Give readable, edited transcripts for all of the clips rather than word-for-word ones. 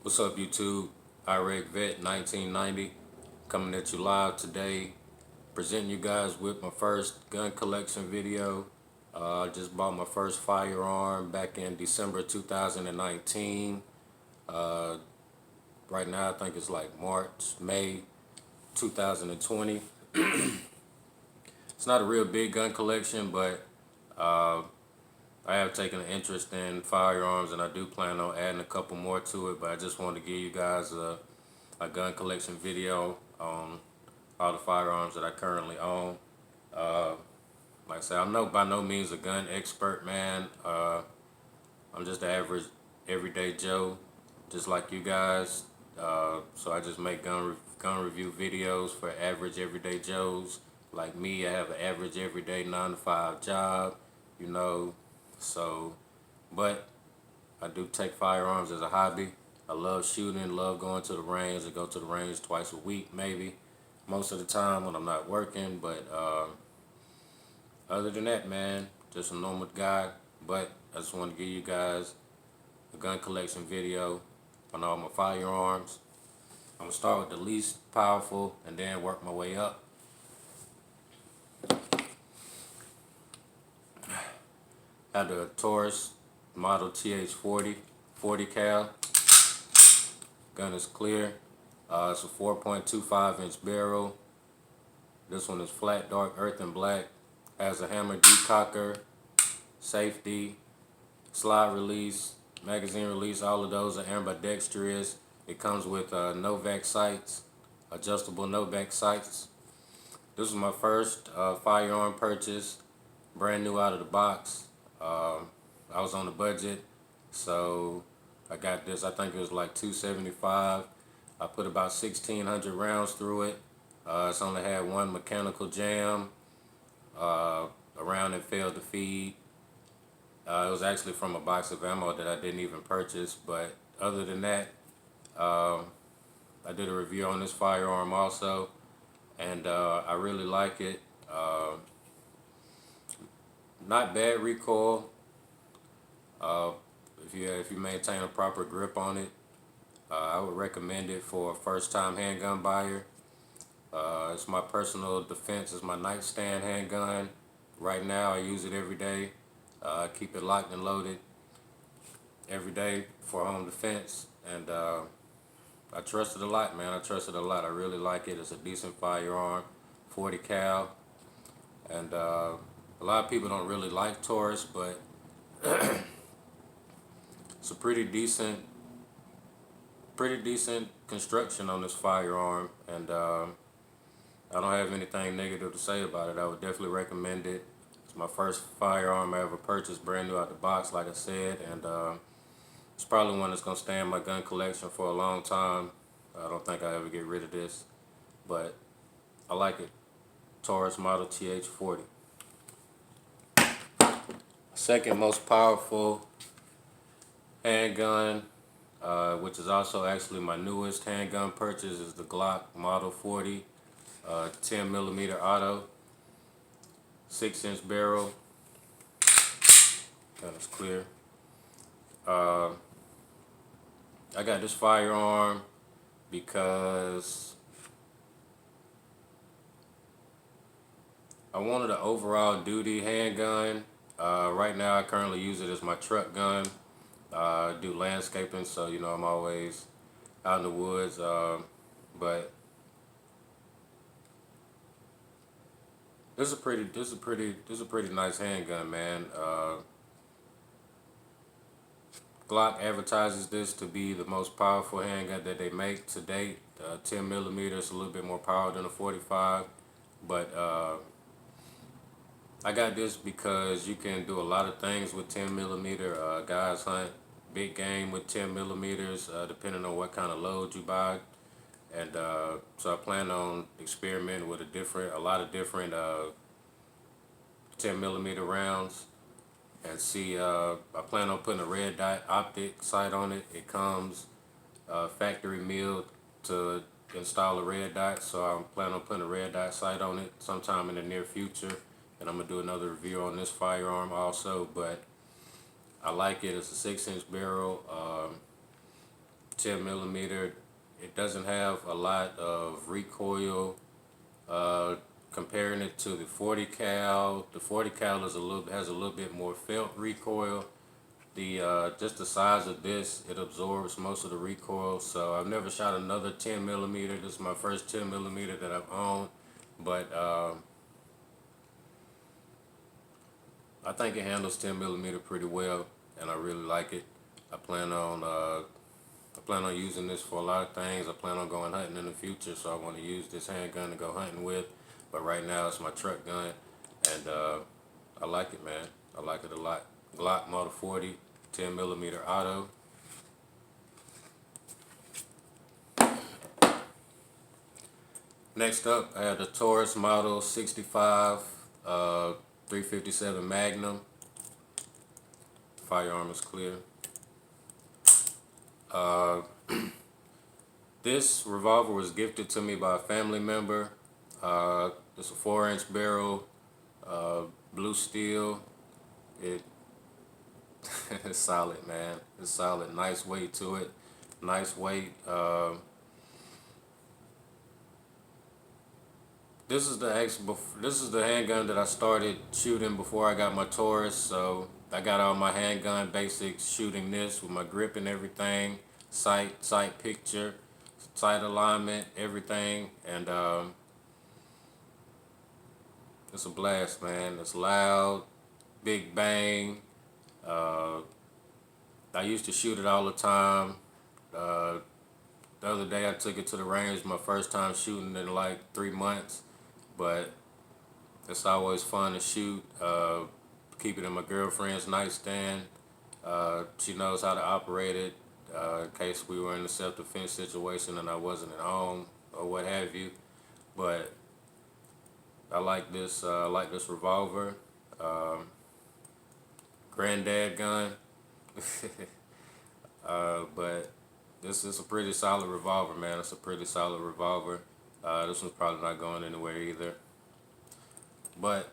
What's up, YouTube? Iraq Vet 1990 coming at you live today, presenting you guys with my first gun collection video. I just bought my first firearm back in December 2019. Uh, right now, I think it's like May 2020. It's not a real big gun collection, but uh, I have taken an interest in firearms, and I do plan on adding a couple more to it. But I just wanted to give you guys a gun collection video on all the firearms that I currently own. Uh, like I said, I'm by no means a gun expert, man. I'm just the average, everyday Joe, just like you guys. So I just make gun review videos for average, everyday Joes like me. I have an average, everyday 9 to 5 job, you know. So, but I do take firearms as a hobby. I love shooting, love going to the range. I go to the range twice a week, maybe, most of the time when I'm not working. But other than that, man, just a normal guy. But I just want to give you guys a gun collection video on all my firearms. I'm going to start with the least powerful and then work my way up. I have the Taurus Model TH40, 40 cal. Gun is clear. It's a 4.25-inch barrel. This one is flat, dark, earth, and black. Has a hammer decocker, safety, slide release, magazine release. All of those are ambidextrous. It comes with Novak sights, adjustable Novak sights. This was my first firearm purchase, brand new out of the box. I was on a budget, so I got this. I think it was like $275. I put about 1,600 rounds through it. It's only had one mechanical jam. A round that failed to feed. It was actually from a box of ammo that I didn't even purchase. But other than that, I did a review on this firearm also, and I really like it. Not bad recoil. Uh, if you maintain a proper grip on it, I would recommend it for a first-time handgun buyer. It's my personal defense. It's my nightstand handgun. Right now, I use it every day. I keep it locked and loaded every day for home defense, and I trust it a lot, man. I trust it a lot. I really like it. It's a decent firearm, 40 cal, and a lot of people don't really like Taurus, but it's a pretty decent construction on this firearm, and I don't have anything negative to say about it. I would definitely recommend it. It's my first firearm I ever purchased, brand new out the box, like I said, and it's probably one that's gonna stay in my gun collection for a long time. I don't think I ever get rid of this, but I like it. Taurus Model TH40. Second most powerful handgun, which is also actually my newest handgun purchase, is the Glock Model 40, 10mm auto, 6-inch barrel. Gun is clear. I got this firearm because I wanted an overall duty handgun. Right now, I currently use it as my truck gun. I do landscaping, so you know I'm always out in the woods. But this is a pretty nice handgun, man. Glock advertises this to be the most powerful handgun that they make to date. 10mm is a little bit more power than a 45, but I got this because you can do a lot of things with 10mm. Guys hunt big game with 10mm, depending on what kind of load you buy. And so I plan on experimenting with a lot of different 10mm rounds, and see. I plan on putting a red dot optic sight on it. It comes factory milled to install a red dot, so I'm planning on putting a red dot sight on it sometime in the near future. And I'm gonna do another review on this firearm also. But I like it. It's a 6-inch barrel, 10 millimeter. It doesn't have a lot of recoil. Comparing it to the 40 cal, the 40 cal is has a little bit more felt recoil. The just the size of this, it absorbs most of the recoil. So I've never shot another 10 millimeter. This is my first 10 millimeter that I've owned, but I think it handles 10 millimeter pretty well, and I really like it. I plan on using this for a lot of things. I plan on going hunting in the future, so I want to use this handgun to go hunting with. But right now it's my truck gun, and I like it, man. I like it a lot. Glock Model 40, 10 millimeter auto. Next up, I have the Taurus Model 65, 357 Magnum. Firearm is clear. This revolver was gifted to me by a family member. It's a 4-inch barrel, blue steel. It's solid, man. It's solid. Nice weight to it. Nice weight. This is the handgun that I started shooting before I got my Taurus. So I got all my handgun basics shooting this with my grip and everything, sight picture, sight alignment, everything, and it's a blast, man. It's loud, big bang. I used to shoot it all the time. The other day I took it to the range, my first time shooting in like 3 months, but it's always fun to shoot. Keep it in my girlfriend's nightstand. She knows how to operate it in case we were in a self-defense situation and I wasn't at home or what have you. But I like this revolver. Granddad gun. But this is a pretty solid revolver, man. It's a pretty solid revolver. This one's probably not going anywhere either. But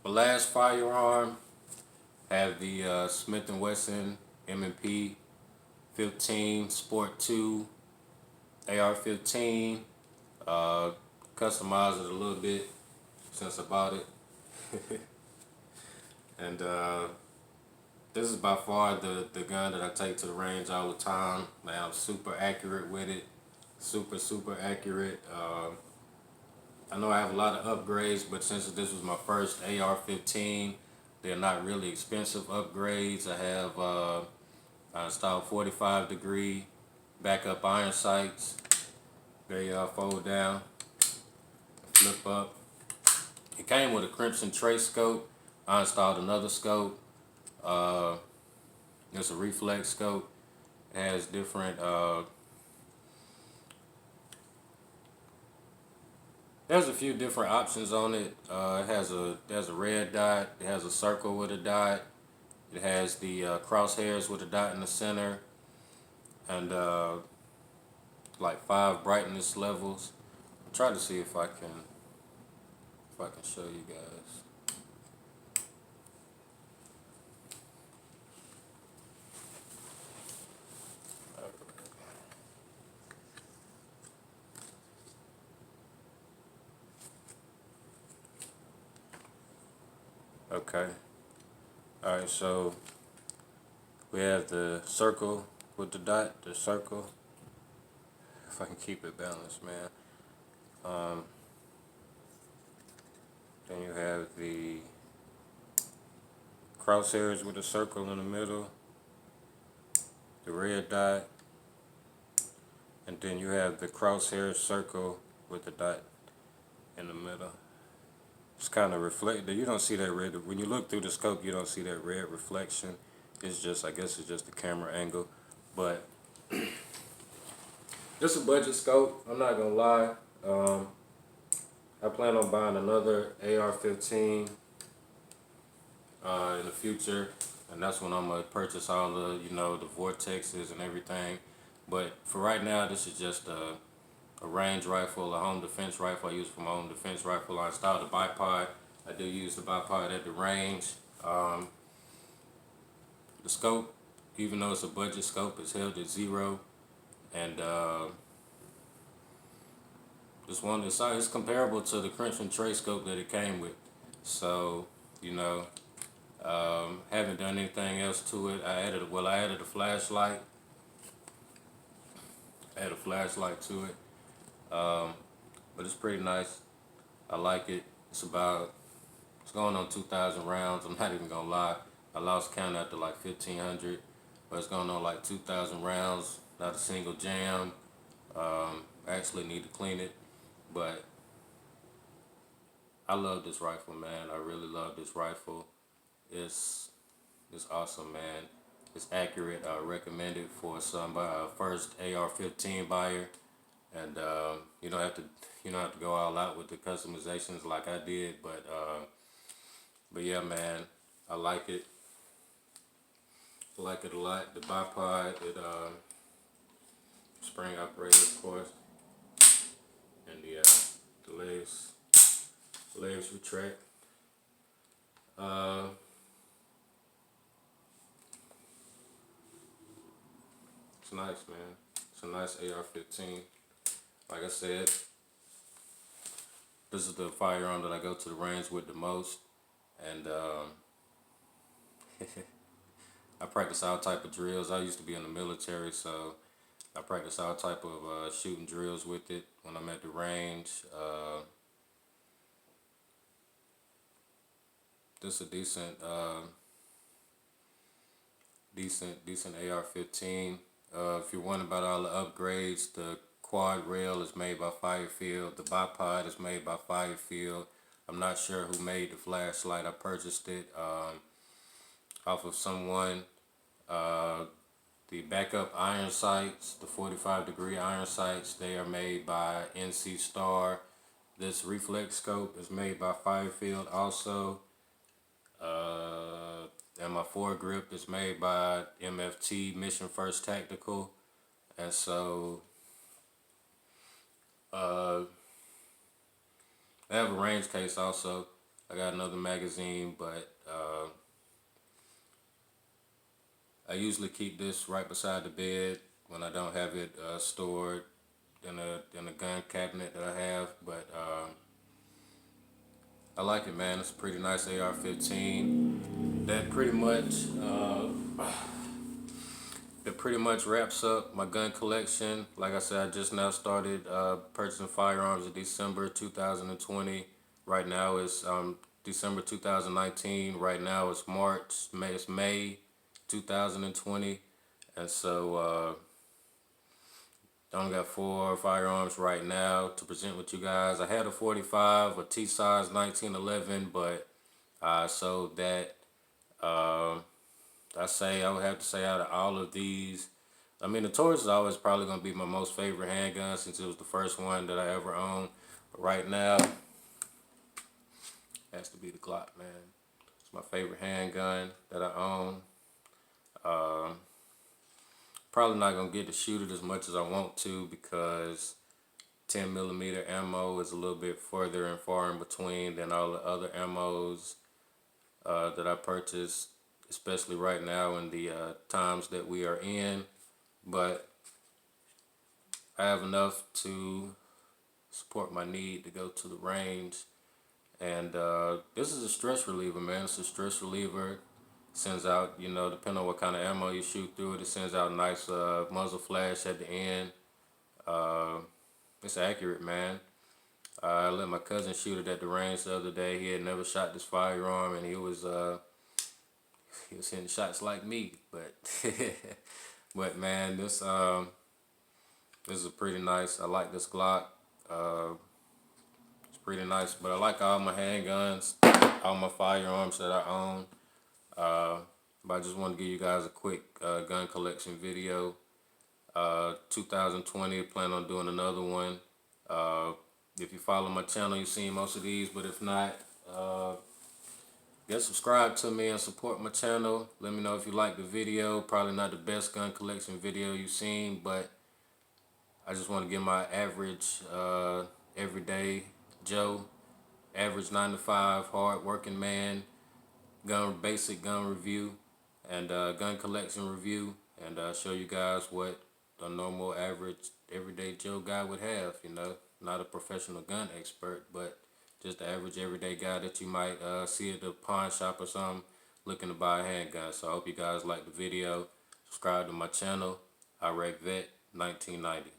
my last firearm, have the Smith & Wesson M&P 15 Sport 2 AR-15. Customized it a little bit since I bought it. And this is by far the gun that I take to the range all the time. Man, I'm super accurate with it. Super accurate. I know I have a lot of upgrades, but since this was my first AR-15, they're not really expensive upgrades. I installed 45-degree backup iron sights. They fold down, flip up. It came with a Crimson Trace scope. I installed another scope. It's a reflex scope. It has different. There's a few different options on it. It has a red dot. It has a circle with a dot. It has the crosshairs with a dot in the center, and like 5 brightness levels. I'll try to see if I can show you guys. Okay. Alright, so we have the circle with the dot, the circle. If I can keep it balanced, man. Then you have the crosshairs with a circle in the middle, the red dot, and then you have the crosshair circle with the dot in the middle. It's kind of reflected. You don't see that red. When you look through the scope, you don't see that red reflection. It's just, I guess it's just the camera angle. But this is a budget scope, I'm not going to lie. I plan on buying another AR-15 in the future. And that's when I'm going to purchase all the, the vortexes and everything. But for right now, this is just a range rifle, a home defense rifle. I use for my home defense rifle. I installed a bipod. I do use the bipod at the range. The scope even though it's a budget scope, it's held at 0. And this one, it's comparable to the Crimson Tray scope that it came with. So, you know, haven't done anything else to it. I added a flashlight. I added a flashlight to it. But it's pretty nice. I like it. It's going on 2,000 rounds. I'm not even gonna lie. I lost count after like 1,500, but it's going on like 2,000 rounds. Not a single jam. I actually need to clean it, but I love this rifle, man. I really love this rifle. It's it's awesome, man. It's accurate. I recommend it for some first AR-15 buyer, and you don't have to go all out with the customizations like I did, but yeah, man, I like it. I like it a lot. The bipod, spring operated, of course, and the legs retract. Uh, it's nice, man. It's a nice AR-15. Like I said, this is the firearm that I go to the range with the most, and I practice all type of drills. I used to be in the military, so I practice all type of shooting drills with it when I'm at the range. This is a decent AR-15. If you're wondering about all the upgrades, the quad rail is made by Firefield. The bipod is made by Firefield. I'm not sure who made the flashlight. I purchased it off of someone. The backup iron sights, the 45-degree iron sights, they are made by NC Star. This reflex scope is made by Firefield also. And my foregrip is made by MFT, Mission First Tactical. And so I have a range case also. I got another magazine, but I usually keep this right beside the bed when I don't have it stored in a gun cabinet that I have. But I like it, man. It's a pretty nice AR-15. That pretty much wraps up my gun collection. Like I said, I just now started purchasing firearms in December 2020. Right now it's December 2019. Right now it's May 2020. And so I only got 4 firearms right now to present with you guys. I had a 45, a T-size 1911, but I sold that. I would have to say out of all of these, I mean, the Taurus is always probably going to be my most favorite handgun since it was the first one that I ever owned. But right now, it has to be the Glock, man. It's my favorite handgun that I own. Probably not going to get to shoot it as much as I want to because 10 millimeter ammo is a little bit further and far in between than all the other ammos that I purchased, especially right now in the times that we are in. But I have enough to support my need to go to the range. And this is a stress reliever, man. It's a stress reliever. Sends out, depending on what kind of ammo you shoot through it, it sends out a nice muzzle flash at the end. It's accurate, man. I let my cousin shoot it at the range the other day. He had never shot this firearm, and he was hitting shots like me. But but man, this is a pretty nice. I like this Glock. It's pretty nice. But I like all my handguns, all my firearms that I own. But I just want to give you guys a quick gun collection video. 2020, plan on doing another one. If you follow my channel, you've seen most of these, but if not, get subscribe to me and support my channel. Let me know if you like the video. Probably not the best gun collection video you've seen, but I just want to give my average, everyday Joe, average 9 to 5, hard working man, basic gun review. and gun collection review, and show you guys what the normal, average, everyday Joe guy would have. You know, not a professional gun expert, but just the average, everyday guy that you might see at the pawn shop or something looking to buy a handgun. So I hope you guys like the video. Subscribe to my channel, Iraq Vet 1990.